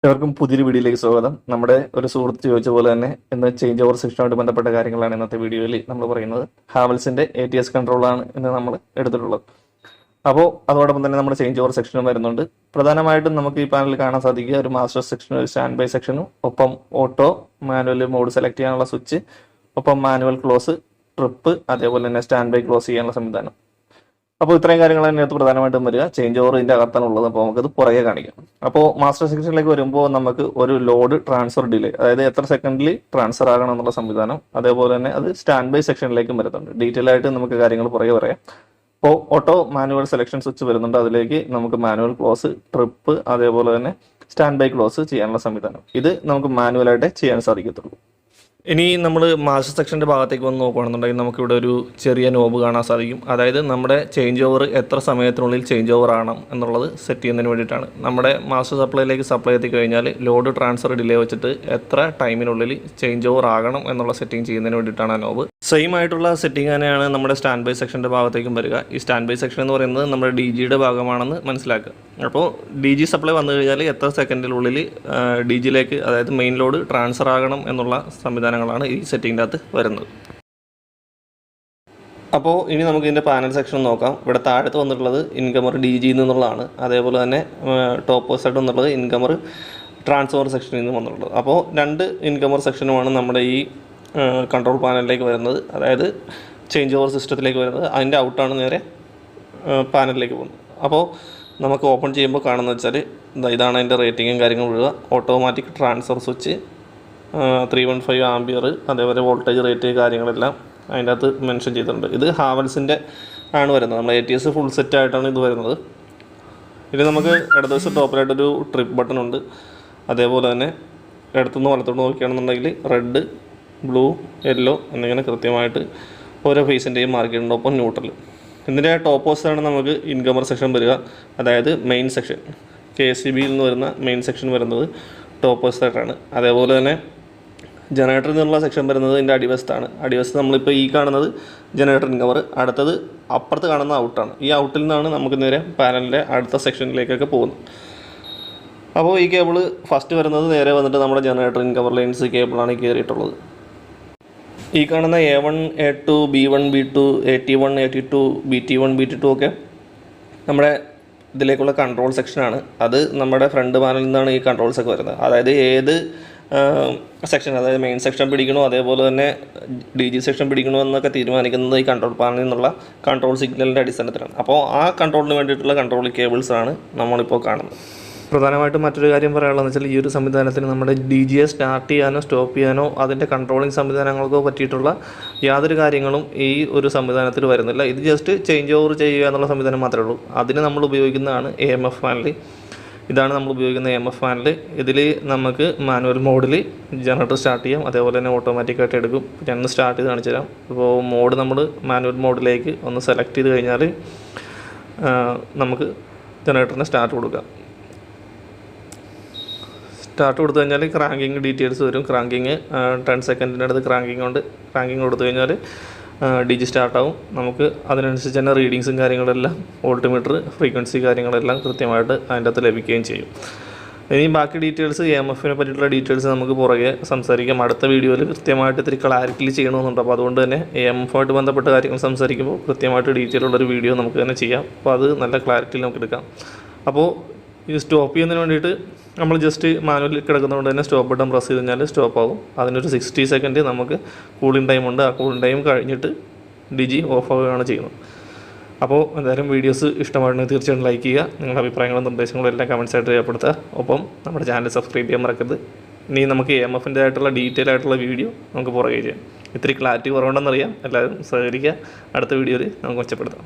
എല്ലാവർക്കും പുതിയൊരു വീഡിയോയിലേക്ക് സ്വാഗതം. നമ്മുടെ ഒരു സുഹൃത്ത് ചോദിച്ച പോലെ തന്നെ ഇന്ന് ചേഞ്ച് ഓവർ സെക്ഷനുമായിട്ട് ബന്ധപ്പെട്ട കാര്യങ്ങളാണ് ഇന്നത്തെ വീഡിയോയിൽ നമ്മൾ പറയുന്നത്. ഹാവൽസിന്റെ ATS കൺട്രോളാണ് ഇന്ന് നമ്മൾ എടുത്തിട്ടുള്ളത്. അപ്പോൾ അതോടൊപ്പം തന്നെ നമ്മുടെ ചേഞ്ച് ഓവർ സെക്ഷനും വരുന്നുണ്ട്. പ്രധാനമായിട്ടും നമുക്ക് ഈ പാനലിൽ കാണാൻ സാധിക്കുക ഒരു മാസ്റ്റർ സെക്ഷനും ഒരു സ്റ്റാൻഡ് ബൈ സെക്ഷനും, ഒപ്പം ഓട്ടോ മാനുവൽ മോഡ് സെലക്ട് ചെയ്യാനുള്ള സ്വിച്ച്, ഒപ്പം മാനുവൽ ക്ലോസ്, ട്രിപ്പ്, അതേപോലെ തന്നെ സ്റ്റാൻഡ് ബൈ ക്ലോസ് ചെയ്യാനുള്ള സംവിധാനം. അപ്പോൾ ഇത്രയും കാര്യങ്ങൾ അതിനകത്ത് പ്രധാനമായിട്ടും വരിക. ചേഞ്ച് ഓവർ ഇതിന്റെ അകത്താണ് ഉള്ളത്. അപ്പോൾ നമുക്കത് പുറകെ കാണിക്കാം. അപ്പോൾ മാസ്റ്റർ സെക്ഷനിലേക്ക് വരുമ്പോൾ നമുക്ക് ഒരു ലോഡ് ട്രാൻസ്ഫർ ഡിലേ, അതായത് എത്ര സെക്കൻഡിൽ ട്രാൻസ്ഫർ ആകണം എന്നുള്ള സംവിധാനം, അതേപോലെ തന്നെ അത് സ്റ്റാൻഡ് ബൈ സെക്ഷനിലേക്കും വരുന്നുണ്ട്. ഡീറ്റെയിൽ ആയിട്ട് നമുക്ക് കാര്യങ്ങൾ പുറകെ പറയാം. അപ്പോൾ ഓട്ടോ മാനുവൽ സെലക്ഷൻ സ്വിച്ച് വരുന്നുണ്ട്. അതിലേക്ക് നമുക്ക് മാനുവൽ ക്ലോസ്, ട്രിപ്പ്, അതേപോലെ തന്നെ സ്റ്റാൻഡ് ബൈ ക്ലോസ് ചെയ്യാനുള്ള സംവിധാനം. ഇത് നമുക്ക് മാനുവലായിട്ട് ചെയ്യാൻ സാധിക്കത്തുള്ളൂ. ഇനി നമ്മൾ മാസ്റ്റർ സെക്ഷൻ്റെ ഭാഗത്തേക്ക് വന്ന് നോക്കുകയാണെന്നുണ്ടെങ്കിൽ നമുക്കിവിടെ ഒരു ചെറിയ നോബ് കാണാൻ സാധിക്കും. അതായത് നമ്മുടെ ചേഞ്ച് ഓവർ എത്ര സമയത്തിനുള്ളിൽ ചേഞ്ച് ഓവർ ആകണം എന്നുള്ളത് സെറ്റ് ചെയ്യുന്നതിന് വേണ്ടിയിട്ടാണ്. നമ്മുടെ മാസ്റ്റർ സപ്ലൈയിലേക്ക് സപ്ലൈ എത്തിക്കഴിഞ്ഞാൽ ലോഡ് ട്രാൻസ്ഫർ ഡിലേ വെച്ചിട്ട് എത്ര ടൈമിനുള്ളിൽ ചേഞ്ച് ഓവർ ആകണം എന്നുള്ള സെറ്റിംഗ് ചെയ്യുന്നതിന് വേണ്ടിയിട്ടാണ് ആ നോബ്. സെയിം ആയിട്ടുള്ള സെറ്റിംഗ് തന്നെയാണ് നമ്മുടെ സ്റ്റാൻഡ് ബൈ സെക്ഷൻ്റെ ഭാഗത്തേക്കും വരിക. ഈ സ്റ്റാൻഡ് ബൈ സെക്ഷൻ എന്ന് പറയുന്നത് നമ്മുടെ DGയുടെ ഭാഗമാണെന്ന് മനസ്സിലാക്കുക. അപ്പോൾ DG സപ്ലൈ വന്നു കഴിഞ്ഞാൽ എത്ര സെക്കൻഡിനുള്ളിൽ DGയിലേക്ക്, അതായത് മെയിൻ ലോഡ് ട്രാൻസ്ഫർ ആകണം എന്നുള്ള സംവിധാനങ്ങളാണ് ഈ സെറ്റിങ്ങിൻ്റെ അകത്ത് വരുന്നത്. അപ്പോൾ ഇനി നമുക്ക് ഇതിൻ്റെ പാനൽ സെക്ഷൻ നോക്കാം. ഇവിടെ താഴത്ത് വന്നിട്ടുള്ളത് ഇൻകമർ DG നിന്നുള്ളതാണ്. അതേപോലെ തന്നെ ടോപ്പ് സൈഡ് വന്നിട്ടുള്ളത് ഇൻകമർ ട്രാൻസ്ഫർ സെക്ഷനിൽ നിന്ന് വന്നിട്ടുള്ളത്. അപ്പോൾ രണ്ട് ഇൻകമർ സെക്ഷനുമാണ് നമ്മുടെ ഈ കൺട്രോൾ പാനലിലേക്ക് വരുന്നത്, അതായത് ചേഞ്ച് ഓവർ സിസ്റ്റത്തിലേക്ക് വരുന്നത്. അതിൻ്റെ ഔട്ടാണ് നേരെ പാനലിലേക്ക് പോകുന്നത്. അപ്പോൾ നമുക്ക് ഓപ്പൺ ചെയ്യുമ്പോൾ കാണുന്നത് വെച്ചാൽ ഇതാണ് അതിൻ്റെ റേറ്റിങ്ങും കാര്യങ്ങളും വിടുക. ഓട്ടോമാറ്റിക് ട്രാൻസ്ഫർ സ്വിച്ച്, 315 ആംപിയർ, അതേപോലെ വോൾട്ടേജ് റേറ്റ് കാര്യങ്ങളെല്ലാം അതിൻ്റെ അകത്ത് മെൻഷൻ ചെയ്തിട്ടുണ്ട്. ഇത് ഹാവൽസിൻ്റെ ആണ് വരുന്നത്. നമ്മൾ ATS ഫുൾ സെറ്റ് ആയിട്ടാണ് ഇത് വരുന്നത്. ഇത് നമുക്ക് ഇടതുവശം ടോപ്പിലായിട്ടൊരു ട്രിപ്പ് ബട്ടൺ ഉണ്ട്. അതേപോലെ തന്നെ ഇടത്തുനിന്ന് വലത്തോട്ട് നോക്കുകയാണെന്നുണ്ടെങ്കിൽ റെഡ്, ബ്ലൂ, യെല്ലോ എന്നിങ്ങനെ കൃത്യമായിട്ട് ഓരോ ഫേസിൻ്റെയും മാർക്ക് ചെയ്തിട്ടുണ്ട്. ഒപ്പം ന്യൂട്രൽ. ഇതിൻ്റെ ടോപ്പ് പോസ്റ്റാണ് നമുക്ക് ഇൻകമർ സെക്ഷൻ വരിക, അതായത് മെയിൻ സെക്ഷൻ. KCBയിൽ നിന്ന് വരുന്ന മെയിൻ സെക്ഷൻ വരുന്നത് ടോപ്പ് പോസ്റ്റായിട്ടാണ്. അതേപോലെ തന്നെ ജനറേറ്ററിൽ നിന്നുള്ള സെക്ഷൻ വരുന്നത് ഇതിൻ്റെ അടിവശത്താണ്. അടിവശത്ത് നമ്മളിപ്പോൾ ഈ കാണുന്നത് ജനറേറ്റർ ഇൻകമർ, അടുത്തത് അപ്പുറത്ത് കാണുന്ന ഔട്ടാണ്. ഈ ഔട്ടിൽ നിന്നാണ് നമുക്ക് നേരെ പാനലിൻ്റെ അടുത്ത സെക്ഷനിലേക്കൊക്കെ പോകുന്നത്. അപ്പോൾ ഈ കേബിൾ ഫസ്റ്റ് വരുന്നത് നേരെ വന്നിട്ട് നമ്മുടെ ജനറേറ്റർ ഇൻകമർ ലൈൻസ് കേബിളാണ് കയറിയിട്ടുള്ളത്. ഈ കാണുന്ന A1, A2, B1, B2, AT1, AT2, BT1, BT2 ഒക്കെ നമ്മുടെ ഇതിലേക്കുള്ള കൺട്രോൾ സെക്ഷനാണ്. അത് നമ്മുടെ ഫ്രണ്ട് പാനലിൽ നിന്നാണ് ഈ കൺട്രോൾസൊക്കെ വരുന്നത്. അതായത് ഏത് സെക്ഷൻ, അതായത് മെയിൻ സെക്ഷൻ പിടിക്കണോ അതേപോലെ തന്നെ DG സെക്ഷൻ പിടിക്കണോ എന്നൊക്കെ തീരുമാനിക്കുന്നത് ഈ കൺട്രോൾ പാനലിൽ നിന്നുള്ള കൺട്രോൾ സിഗ്നലിൻ്റെ അടിസ്ഥാനത്തിലാണ്. അപ്പോൾ ആ കൺട്രോളിന് വേണ്ടിയിട്ടുള്ള കൺട്രോൾ കേബിൾസാണ് നമ്മളിപ്പോൾ കാണുന്നത്. പ്രധാനമായിട്ടും മറ്റൊരു കാര്യം പറയാനുള്ളതെന്ന് വെച്ചാൽ ഈ ഒരു സംവിധാനത്തിന് നമ്മുടെ DGയെ സ്റ്റാർട്ട് ചെയ്യാനോ സ്റ്റോപ്പ് ചെയ്യാനോ അതിൻ്റെ കൺട്രോളിങ് സംവിധാനങ്ങൾക്കോ പറ്റിയിട്ടുള്ള യാതൊരു കാര്യങ്ങളും ഈ ഒരു സംവിധാനത്തിൽ വരുന്നില്ല. ഇത് ജസ്റ്റ് ചേഞ്ച് ഓവർ ചെയ്യുക എന്നുള്ള സംവിധാനം മാത്രമേ ഉള്ളൂ. അതിന് നമ്മൾ ഉപയോഗിക്കുന്നതാണ് AMF പാനൽ. ഇതാണ് നമ്മൾ ഉപയോഗിക്കുന്ന AMF പാനൽ. ഇതിൽ നമുക്ക് മാനുവൽ മോഡിൽ ജനറേറ്റർ സ്റ്റാർട്ട് ചെയ്യാം, അതേപോലെ തന്നെ ഓട്ടോമാറ്റിക്കായിട്ട് എടുക്കും. ഞാൻ സ്റ്റാർട്ട് ചെയ്ത് കാണിച്ചു തരാം. ഇപ്പോൾ മോഡ് നമ്മൾ മാനുവൽ മോഡിലേക്ക് ഒന്ന് സെലക്ട് ചെയ്ത് കഴിഞ്ഞാൽ നമുക്ക് ജനറേറ്ററിന് സ്റ്റാർട്ട് കൊടുക്കാം. സ്റ്റാർട്ട് കൊടുത്തു കഴിഞ്ഞാൽ ക്രാങ്കിങ് ഡീറ്റെയിൽസ് വരും. ക്രാങ്കിങ് 10 സെക്കൻഡിൻ്റെ അടുത്ത് ക്രാങ്കിങ് കൊണ്ട് ക്രാങ്കിങ് കൊടുത്തു കഴിഞ്ഞാൽ DG സ്റ്റാർട്ടാവും. നമുക്ക് അതിനനുസരിച്ച് തന്നെ റീഡിങ്സും കാര്യങ്ങളെല്ലാം, വോൾട്ട്മീറ്റർ, ഫ്രീക്വൻസി കാര്യങ്ങളെല്ലാം കൃത്യമായിട്ട് അതിൻ്റെ അകത്ത് ലഭിക്കുകയും ചെയ്യും. ഇനി ബാക്കി ഡീറ്റെയിൽസ് AMFനെ പറ്റിയിട്ടുള്ള ഡീറ്റെയിൽസ് നമുക്ക് പുറകെ സംസാരിക്കാം. അടുത്ത വീഡിയോയിൽ കൃത്യമായിട്ട് ഇത്തിരി ക്ലാരിറ്റിയിൽ ചെയ്യണമെന്നുണ്ട്. അപ്പോൾ അതുകൊണ്ട് തന്നെ AMFുമായിട്ട് ബന്ധപ്പെട്ട കാര്യങ്ങൾ സംസാരിക്കുമ്പോൾ കൃത്യമായിട്ട് ഡീറ്റെയിൽ ഉള്ളൊരു വീഡിയോ നമുക്ക് തന്നെ ചെയ്യാം. അപ്പോൾ അത് നല്ല ക്ലാരിറ്റിയിൽ നമുക്ക് എടുക്കാം. അപ്പോൾ ഇത് സ്റ്റോപ്പ് ചെയ്യുന്നതിന് വേണ്ടിയിട്ട് നമ്മൾ ജസ്റ്റ് മാനുവലിൽ കിടക്കുന്നതുകൊണ്ട് തന്നെ സ്റ്റോപ്പ് ബട്ടൺ പ്രസ് ചെയ്ത് കഴിഞ്ഞാൽ സ്റ്റോപ്പ് ആകും. അതിനൊരു 60 സെക്കൻഡ് നമുക്ക് കൂളിംഗ് ടൈം ഉണ്ട്. ആ കൂളിംഗ് ടൈം കഴിഞ്ഞിട്ട് DG ഓഫ് ആവുകയാണ് ചെയ്യുന്നത്. അപ്പോൾ എന്തായാലും വീഡിയോസ് ഇഷ്ടമായിട്ടുണ്ടെങ്കിൽ തീർച്ചയായിട്ടും ലൈക്ക് ചെയ്യുക. നിങ്ങളുടെ അഭിപ്രായങ്ങളും നിർദ്ദേശങ്ങളും എല്ലാം കമൻറ്റ്സായിട്ട് രേഖപ്പെടുത്തുക. ഒപ്പം നമ്മുടെ ചാനൽ സബ്സ്ക്രൈബ് ചെയ്യാൻ മറക്കരുത്. ഇനി നമുക്ക് AMFൻ്റെ ആയിട്ടുള്ള ഡീറ്റെയിൽ ആയിട്ടുള്ള വീഡിയോ നമുക്ക് പുറകെ ചെയ്യാം. ഇത്തിരി ക്ലാരിറ്റി കുറവുണ്ടെന്നറിയാം. എല്ലാവരും സഹകരിക്കുക. അടുത്ത വീഡിയോയിൽ നമുക്ക് മെച്ചപ്പെടുത്താം.